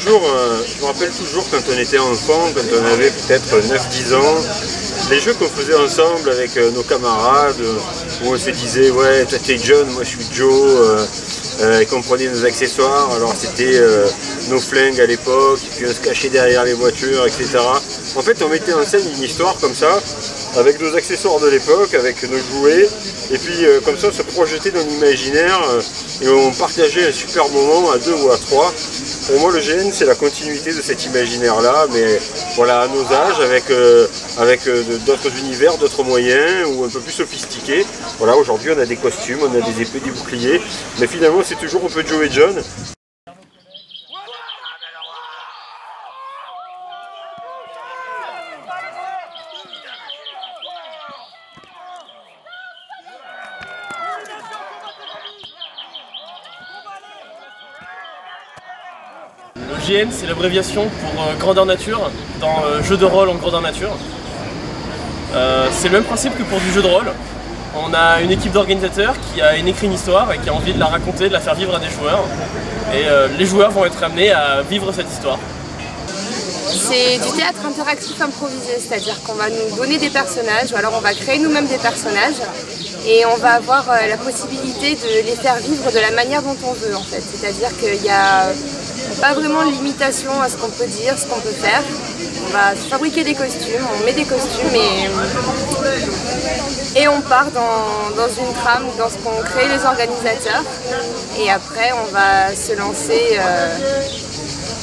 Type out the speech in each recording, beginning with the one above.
Je me rappelle toujours quand on était enfant, quand on avait peut-être 9-10 ans, les jeux qu'on faisait ensemble avec nos camarades, où on se disait ouais toi t'es John, moi je suis Joe, et qu'on prenait nos accessoires, alors c'était nos flingues à l'époque, puis on se cachait derrière les voitures, etc. En fait on mettait en scène une histoire comme ça, avec nos accessoires de l'époque, avec nos jouets, et puis comme ça on se projetait dans l'imaginaire, et on partageait un super moment à 2 ou à 3. Pour moi, le GN, c'est la continuité de cet imaginaire-là, mais voilà, à nos âges, avec d'autres univers, d'autres moyens, ou un peu plus sophistiqués. Voilà, aujourd'hui, on a des costumes, on a des épées, des boucliers, mais finalement, c'est toujours un peu Joe et John. Le GN, c'est l'abréviation pour grandeur nature, dans jeu de rôle en grandeur nature. C'est le même principe que pour du jeu de rôle. On a une équipe d'organisateurs qui a écrit une histoire et qui a envie de la raconter, de la faire vivre à des joueurs. Et les joueurs vont être amenés à vivre cette histoire. C'est du théâtre interactif improvisé, c'est-à-dire qu'on va nous donner des personnages, ou alors on va créer nous-mêmes des personnages, et on va avoir la possibilité de les faire vivre de la manière dont on veut en fait. C'est-à-dire qu'il n'y a pas vraiment de limitation à ce qu'on peut dire, ce qu'on peut faire. On va fabriquer des costumes, on met des costumes et on part dans une trame, dans ce qu'ont créé les organisateurs. Et après on va se lancer,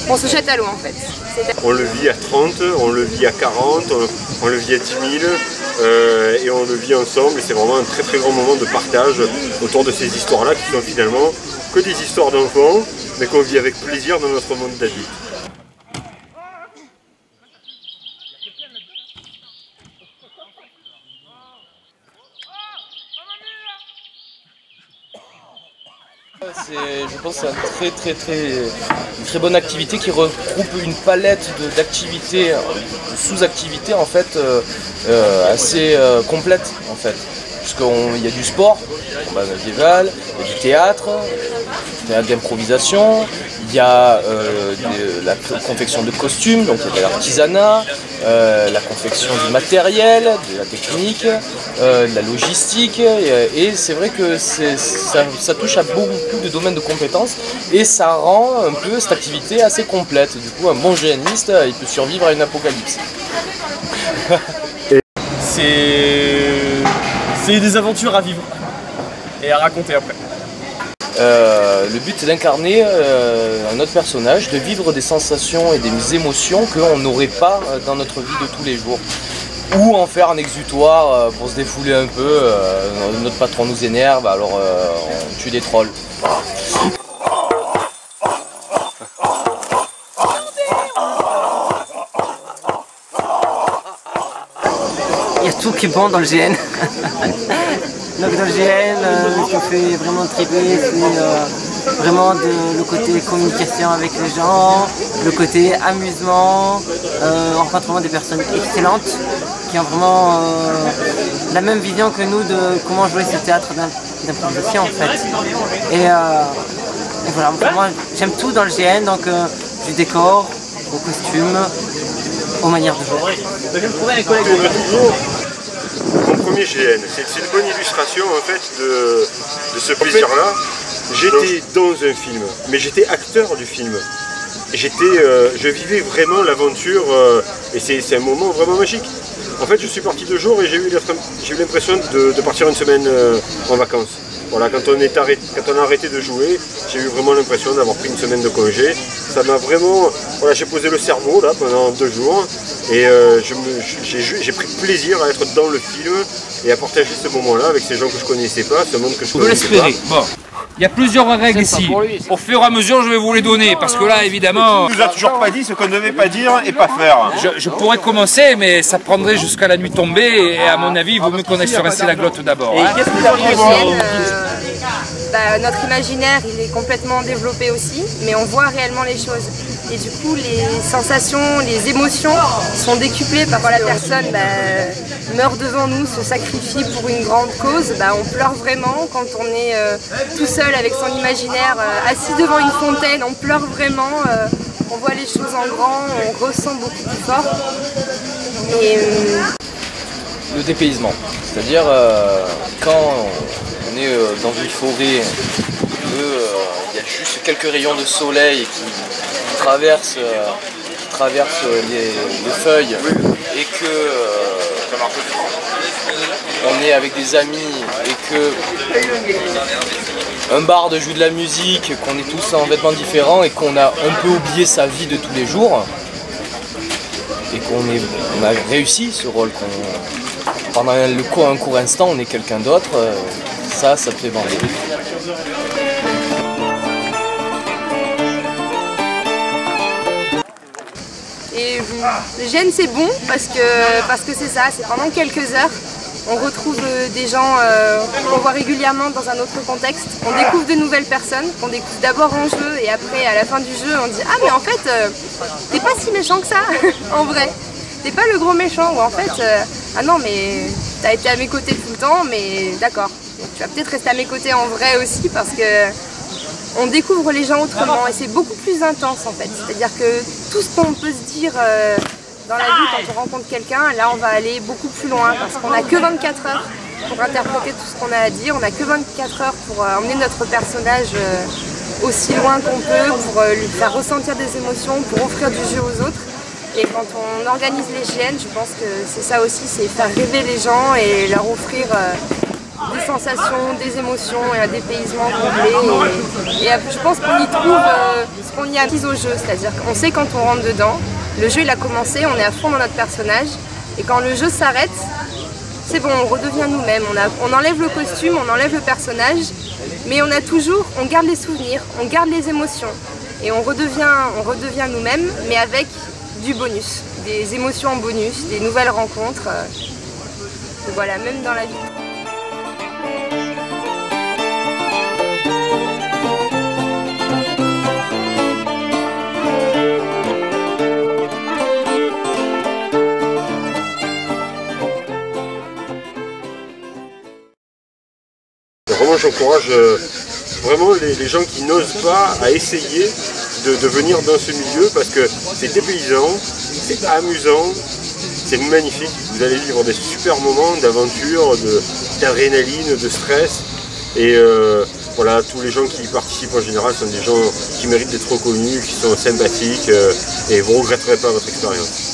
on se jette à l'eau en fait. On le vit à 30, on le vit à 40, on le vit à 10 000 et on le vit ensemble, et c'est vraiment un très très grand moment de partage autour de ces histoires-là qui sont finalement que des histoires d'enfants, mais qu'on vit avec plaisir dans notre monde d'adulte. Je pense que c'est une très bonne activité qui regroupe une palette d'activités, de sous-activités en fait assez complète en fait. Puisqu'il y a du sport, combat médiéval, il y a du théâtre d'improvisation, il y a la confection de costumes, donc il y a de l'artisanat, la confection du matériel, de la technique, de la logistique, et c'est vrai que ça touche à beaucoup de domaines de compétences et ça rend un peu cette activité assez complète. Du coup, un bon GNiste, il peut survivre à une apocalypse. C'est des aventures à vivre et à raconter après. Le but c'est d'incarner un autre personnage, de vivre des sensations et des émotions qu'on n'aurait pas dans notre vie de tous les jours. Ou en faire un exutoire pour se défouler un peu, notre patron nous énerve, alors on tue des trolls. Il y a tout qui est bon dans le GN. Donc dans le GN, ce qui me fait vraiment triper, c'est vraiment le côté communication avec les gens, le côté amusement. On rencontre vraiment des personnes excellentes qui ont vraiment la même vision que nous de comment jouer ce théâtre d'improvisation en fait. Et voilà, moi j'aime tout dans le GN, donc du décor, au costume, aux manières de jouer. Mon premier GN, c'est une bonne illustration en fait de ce plaisir-là. J'étais dans un film, mais j'étais acteur du film. Je vivais vraiment l'aventure et c'est un moment vraiment magique. En fait, je suis parti 2 jours et j'ai eu l'impression de partir une semaine en vacances. Voilà, quand on a arrêté de jouer, j'ai eu vraiment l'impression d'avoir pris une semaine de congé. Ça m'a vraiment... Voilà, j'ai posé le cerveau là pendant 2 jours et j'ai pris plaisir à être dans le film et à partager ce moment-là avec ces gens que je connaissais pas, ce monde que je connaissais pas. Bon. Il y a plusieurs règles ici. Au fur et à mesure, je vais vous les donner, parce que là, évidemment... Il nous a toujours pas dit ce qu'on ne devait pas dire et pas faire. Je pourrais commencer, mais ça prendrait jusqu'à la nuit tombée, et à mon avis, il vaut mieux qu'on aille se rincer la glotte d'abord. Hein. Notre imaginaire, il est complètement développé aussi, mais on voit réellement les choses. Et du coup, les sensations, les émotions sont décuplées par la personne meurt devant nous, se sacrifie pour une grande cause. On pleure vraiment quand on est tout seul avec son imaginaire, assis devant une fontaine, on pleure vraiment. on voit les choses en grand, on ressent beaucoup plus fort. Et le dépaysement, c'est-à-dire quand on est dans une forêt, il y a juste quelques rayons de soleil qui traversent les feuilles et que on est avec des amis et que un barde joue de la musique, qu'on est tous en vêtements différents et qu'on a un peu oublié sa vie de tous les jours et qu'on a réussi ce rôle, pendant un court instant on est quelqu'un d'autre, ça fait bander. Et le GN c'est bon parce que c'est ça, c'est pendant quelques heures. On retrouve des gens qu'on voit régulièrement dans un autre contexte. On découvre de nouvelles personnes, qu'on découvre d'abord en jeu et après à la fin du jeu on dit « Ah mais en fait, t'es pas si méchant que ça en vrai. T'es pas le gros méchant ou en fait, ah non mais t'as été à mes côtés tout le temps mais d'accord. Tu vas peut-être rester à mes côtés en vrai aussi parce que on découvre les gens autrement et c'est beaucoup plus intense en fait. C'est-à-dire que tout ce qu'on peut se dire dans la vie quand on rencontre quelqu'un, là on va aller beaucoup plus loin parce qu'on n'a que 24 heures pour interpréter tout ce qu'on a à dire, on n'a que 24 heures pour emmener notre personnage aussi loin qu'on peut, pour lui faire ressentir des émotions, pour offrir du jeu aux autres. Et quand on organise les GN, je pense que c'est ça aussi, c'est faire rêver les gens et leur offrir des sensations, des émotions et un dépaysement complet. Et je pense qu'on y trouve ce qu'on y a mis au jeu, c'est-à-dire qu'on sait quand on rentre dedans, le jeu il a commencé, on est à fond dans notre personnage et quand le jeu s'arrête, c'est bon, on redevient nous-mêmes, on enlève le costume, on enlève le personnage, mais on garde les souvenirs, on garde les émotions et on redevient nous-mêmes, mais avec du bonus, des émotions en bonus, des nouvelles rencontres. Voilà, même dans la vie. Vraiment, j'encourage vraiment les gens qui n'osent pas à essayer de venir dans ce milieu parce que c'est dépaysant, c'est amusant, c'est magnifique. Vous allez vivre des super moments d'aventure, d'adrénaline, de stress. Et voilà, tous les gens qui y participent en général sont des gens qui méritent d'être reconnus, qui sont sympathiques et vous ne regretterez pas votre expérience.